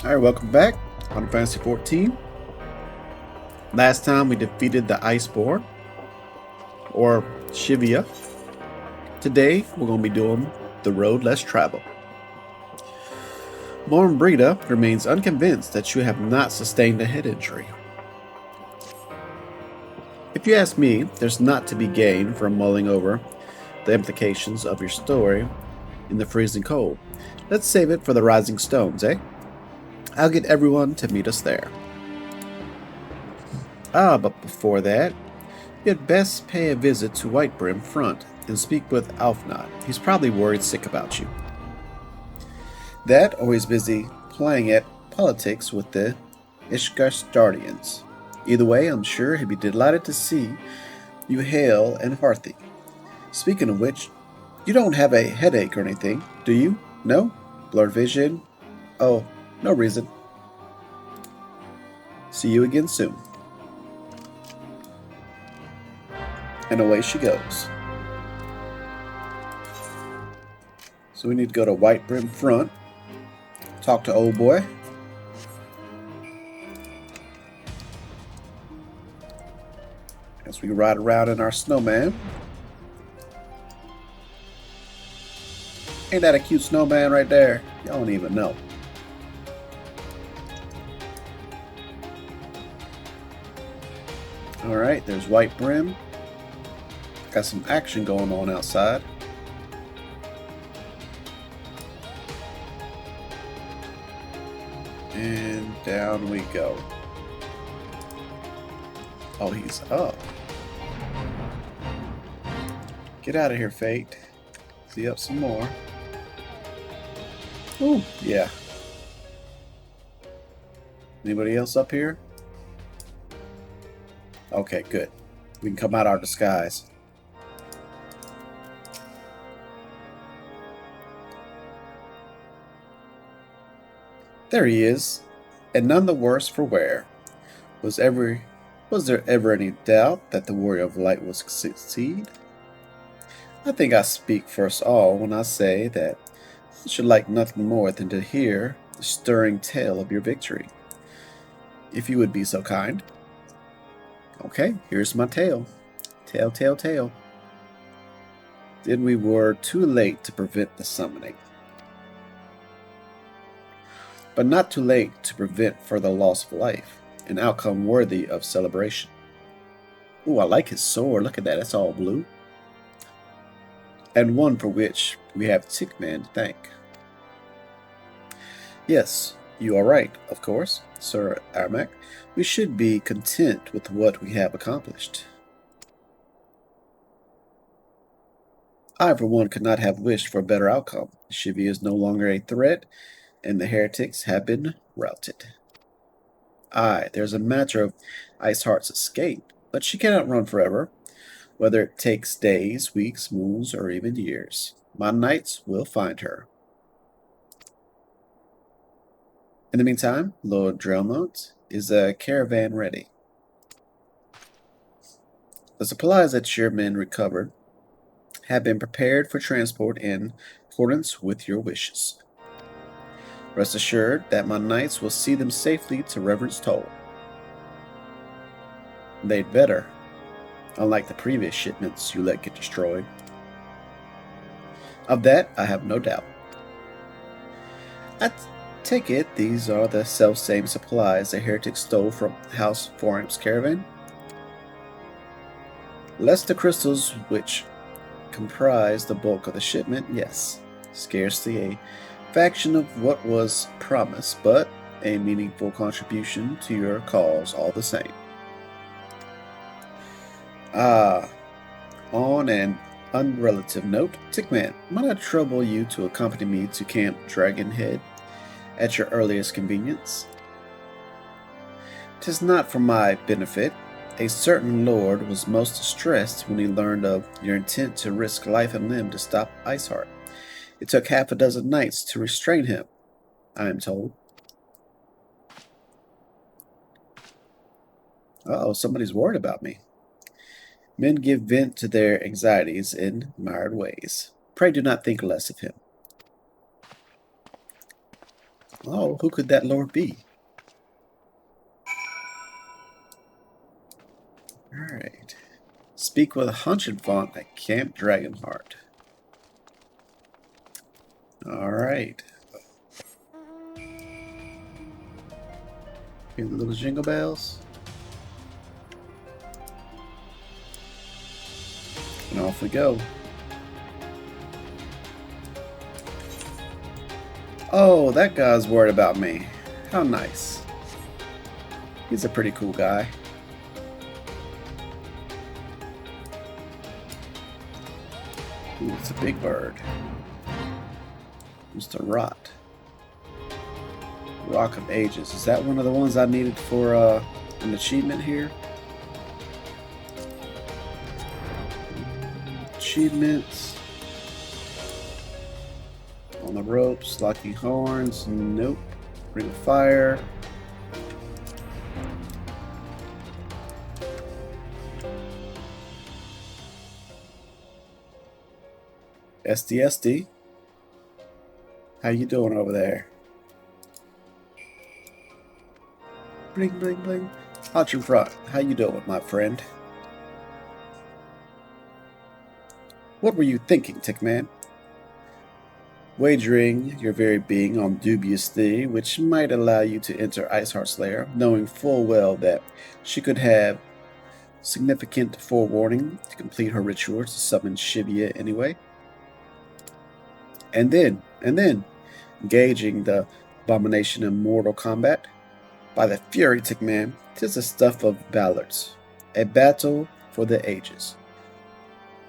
Alright, welcome back on Fantasy XIV. Last time we defeated the Iceborne, or Shivia. Today we're going to be doing the road less traveled. Brita remains unconvinced that you have not sustained a head injury. If you ask me, there's not to be gained from mulling over the implications of your story in the freezing cold. Let's save it for the rising stones, eh? I'll get everyone to meet us there. But before that, you'd best pay a visit to Whitebrim front and speak with Alfnod. He's probably worried sick about you. That, or he's busy playing at politics with the Ishgastardians. Either way, I'm sure he'd be delighted to see you hale and hearty. Speaking of which, you don't have a headache or anything, do you? No? Blurred vision? Oh, no reason. See you again soon. And away she goes. So we need to go to Whitebrim front. Talk to old boy. As we ride around in our snowman. Ain't that a cute snowman right there? Y'all don't even know. Alright, there's Whitebrim. Got some action going on outside. And down we go. Oh, he's up. Get out of here, Fate. See up some more. Ooh, yeah. Anybody else up here? Okay, good. We can come out our disguise. There he is, and none the worse for wear. Was there ever any doubt that the Warrior of Light would succeed? I think I speak for us all when I say that I should like nothing more than to hear the stirring tale of your victory. If you would be so kind. Okay, here's my tale. Tale. Then we were too late to prevent the summoning. But not too late to prevent further loss of life, an outcome worthy of celebration. Ooh, I like his sword. Look at that. It's all blue. And one for which we have Tickman to thank. Yes, you are right, of course, Ser Aymeric. We should be content with what we have accomplished. I, for one, could not have wished for a better outcome. Shivia is no longer a threat, and the heretics have been routed. Aye, there's a matter of Iceheart's escape, but she cannot run forever, whether it takes days, weeks, moons, or even years. My knights will find her. In the meantime, Lord Drelmont, is a caravan ready? The supplies that your men recovered have been prepared for transport in accordance with your wishes. Rest assured that my knights will see them safely to Reverend's Toll. They'd better, unlike the previous shipments you let get destroyed. Of that, I have no doubt. I take it these are the self-same supplies the heretics stole from House Foramp's caravan? Lest the crystals which comprise the bulk of the shipment, yes. Scarcely a fraction of what was promised, but a meaningful contribution to your cause all the same. On an unrelative note, Tickman, might I trouble you to accompany me to Camp Dragonhead at your earliest convenience? 'Tis not for my benefit. A certain lord was most distressed when he learned of your intent to risk life and limb to stop Iceheart. It took half a dozen knights to restrain him, I am told. Uh-oh, somebody's worried about me. Men give vent to their anxieties in mired ways. Pray do not think less of him. Oh, who could that lord be? Alright. Speak with a Hunchin Font at Camp Dragonheart. Alright. Hear the little jingle bells? And off we go. Oh, that guy's worried about me. How nice. He's a pretty cool guy. Ooh, it's a big bird. Mr. Rot. Rock of Ages. Is that one of the ones I needed for an achievement here? Achievements. On the ropes. Locking horns. Nope. Ring of Fire. SDSD. How you doing over there? Bling, bling, bling. Out in front. How you doing, my friend? What were you thinking, Tickman? Wagering your very being on dubious thing, which might allow you to enter Iceheart's lair, knowing full well that she could have significant forewarning to complete her rituals to summon Shivia anyway. And then, engaging the abomination in mortal combat. By the fury, Tickman, 'tis the stuff of ballards, a battle for the ages.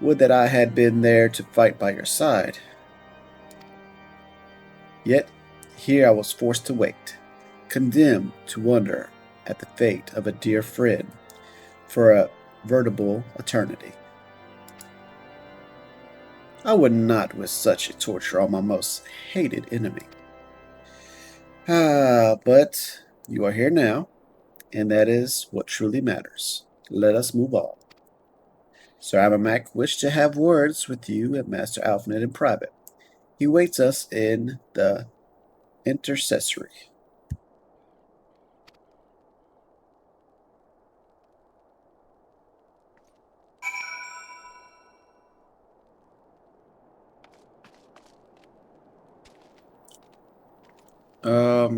Would that I had been there to fight by your side. Yet, here I was forced to wait, condemned to wonder at the fate of a dear friend for a veritable eternity. I would not wish such a torture on my most hated enemy. But you are here now, and that is what truly matters. Let us move on. Ser Aymeric wished to have words with you and Master Alphanet in private. He waits us in the Intercessory.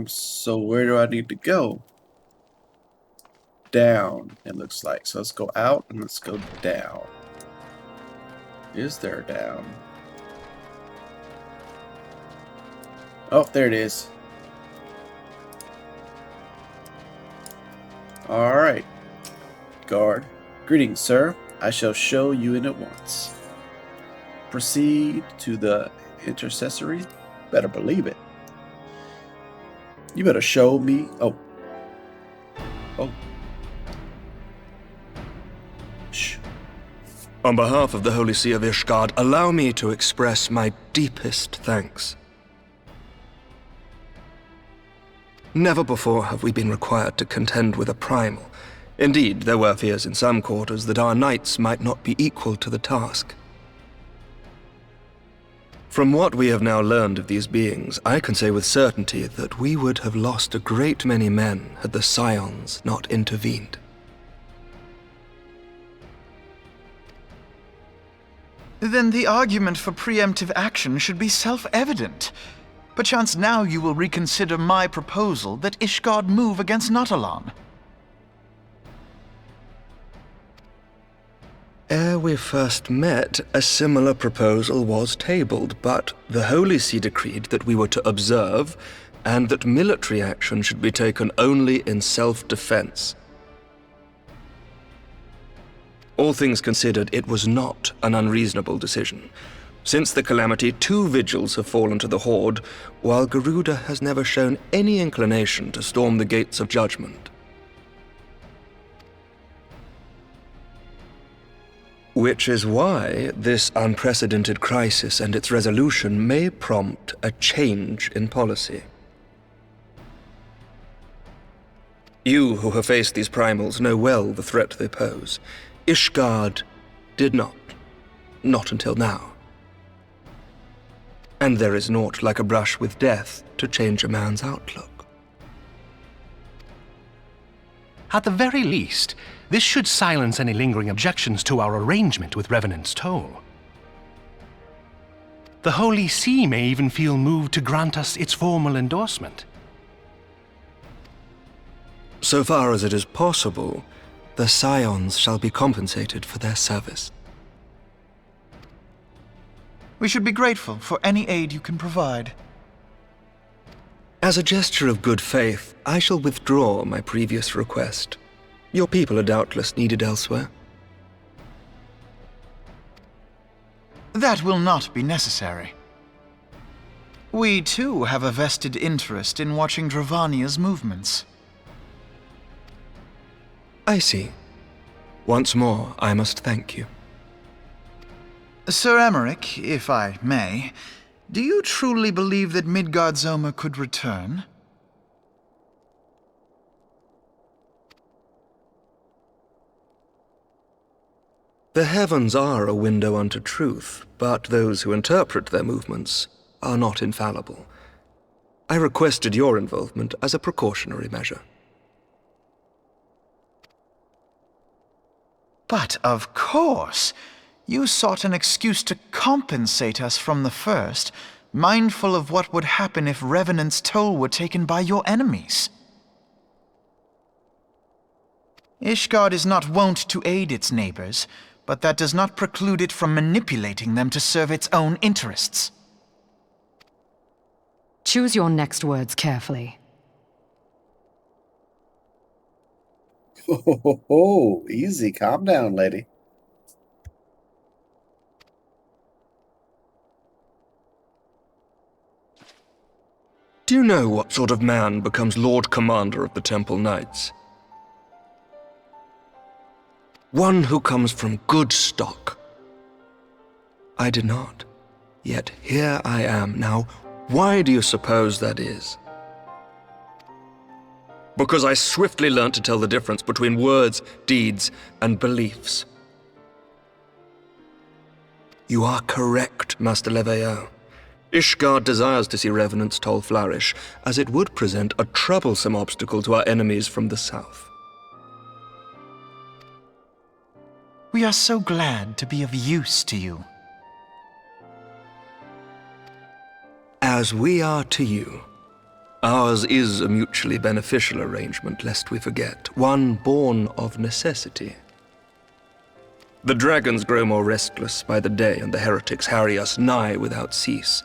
So where do I need to go? Down, it looks like. So let's go out and let's go down. Is there a down? Oh, there it is. Alright. Guard. Greetings, sir. I shall show you in at once. Proceed to the Intercessory? Better believe it. You better show me. Oh. Shh. On behalf of the Holy See of Ishgard, allow me to express my deepest thanks. Never before have we been required to contend with a primal. Indeed, there were fears in some quarters that our knights might not be equal to the task. From what we have now learned of these beings, I can say with certainty that we would have lost a great many men had the Scions not intervened. Then the argument for preemptive action should be self-evident. Perchance now you will reconsider my proposal that Ishgard move against Nautalon. Ere we first met, a similar proposal was tabled, but the Holy See decreed that we were to observe, and that military action should be taken only in self-defense. All things considered, it was not an unreasonable decision. Since the calamity, 2 vigils have fallen to the Horde, while Garuda has never shown any inclination to storm the gates of judgment. Which is why this unprecedented crisis and its resolution may prompt a change in policy. You who have faced these primals know well the threat they pose. Ishgard did not. Not until now. And there is naught like a brush with death to change a man's outlook. At the very least, this should silence any lingering objections to our arrangement with Revenant's Toll. The Holy See may even feel moved to grant us its formal endorsement. So far as it is possible, the Scions shall be compensated for their service. We should be grateful for any aid you can provide. As a gesture of good faith, I shall withdraw my previous request. Your people are doubtless needed elsewhere. That will not be necessary. We, too, have a vested interest in watching Dravania's movements. I see. Once more, I must thank you. Ser Aymeric, if I may, do you truly believe that Midgardsormr could return? The heavens are a window unto truth, but those who interpret their movements are not infallible. I requested your involvement as a precautionary measure. But of course! You sought an excuse to compensate us from the first, mindful of what would happen if Revenant's Toll were taken by your enemies. Ishgard is not wont to aid its neighbors, but that does not preclude it from manipulating them to serve its own interests. Choose your next words carefully. Oh, easy. Calm down, lady. Do you know what sort of man becomes Lord Commander of the Temple Knights? One who comes from good stock. I did not. Yet here I am. Now, why do you suppose that is? Because I swiftly learnt to tell the difference between words, deeds, and beliefs. You are correct, Master Leveilleur. Ishgard desires to see Revenant's Toll flourish, as it would present a troublesome obstacle to our enemies from the south. We are so glad to be of use to you. As we are to you. Ours is a mutually beneficial arrangement, lest we forget, one born of necessity. The dragons grow more restless by the day, and the heretics harry us nigh without cease.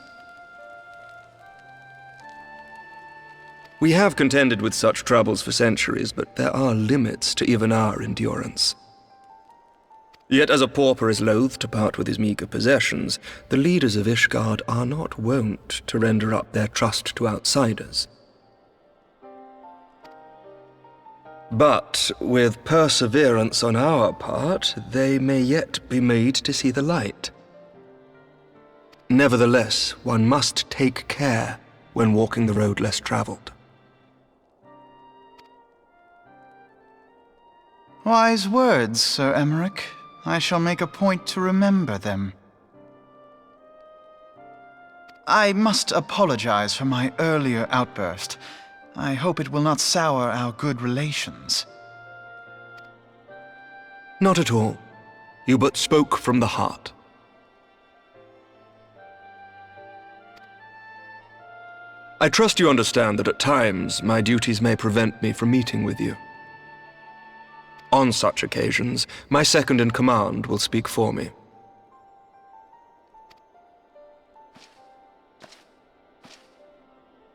We have contended with such troubles for centuries, but there are limits to even our endurance. Yet as a pauper is loath to part with his meager possessions, the leaders of Ishgard are not wont to render up their trust to outsiders. But with perseverance on our part, they may yet be made to see the light. Nevertheless, one must take care when walking the road less traveled. Wise words, Ser Aymeric. I shall make a point to remember them. I must apologize for my earlier outburst. I hope it will not sour our good relations. Not at all. You but spoke from the heart. I trust you understand that at times my duties may prevent me from meeting with you. On such occasions, my second-in-command will speak for me.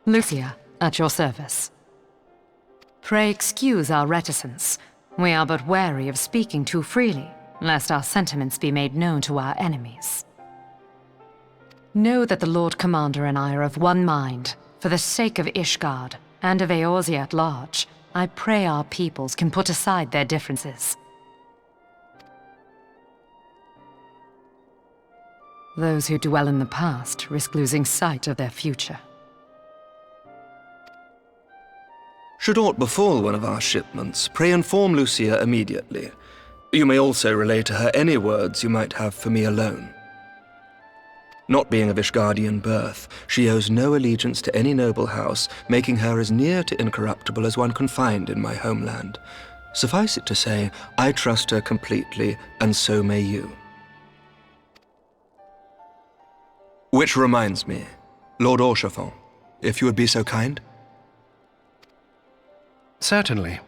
Lucia, at your service. Pray excuse our reticence. We are but wary of speaking too freely, lest our sentiments be made known to our enemies. Know that the Lord Commander and I are of one mind. For the sake of Ishgard, and of Eorzea at large, I pray our peoples can put aside their differences. Those who dwell in the past risk losing sight of their future. Should aught befall one of our shipments, pray inform Lucia immediately. You may also relay to her any words you might have for me alone. Not being of Ishgardian birth, she owes no allegiance to any noble house, making her as near to incorruptible as one can find in my homeland. Suffice it to say, I trust her completely, and so may you. Which reminds me, Lord Orchefort, if you would be so kind? Certainly.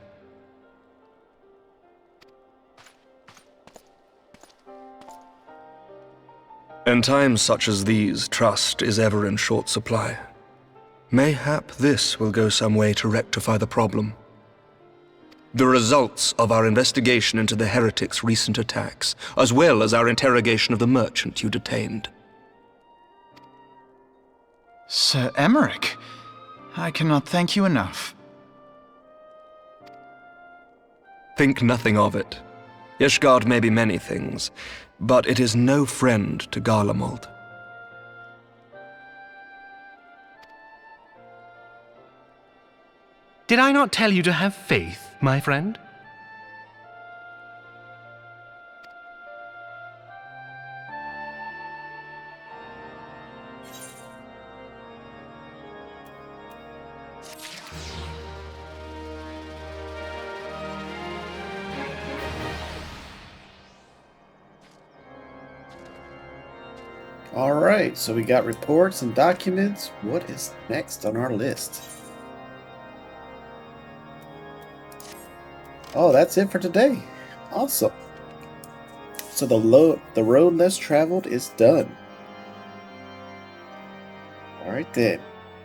In times such as these, trust is ever in short supply. Mayhap this will go some way to rectify the problem. The results of our investigation into the heretics' recent attacks, as well as our interrogation of the merchant you detained. Ser Aymeric, I cannot thank you enough. Think nothing of it. Ishgard may be many things, but it is no friend to Garlemald. Did I not tell you to have faith, my friend? Alright, so we got reports and documents. What is next on our list? Oh, that's it for today. Awesome. So the road less traveled is done. Alright then.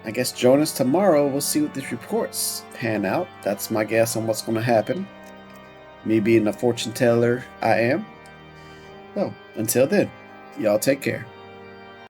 I guess join us tomorrow. We'll see what these reports pan out. That's my guess on what's going to happen. Me being the fortune teller I am. Well, until then, y'all take care.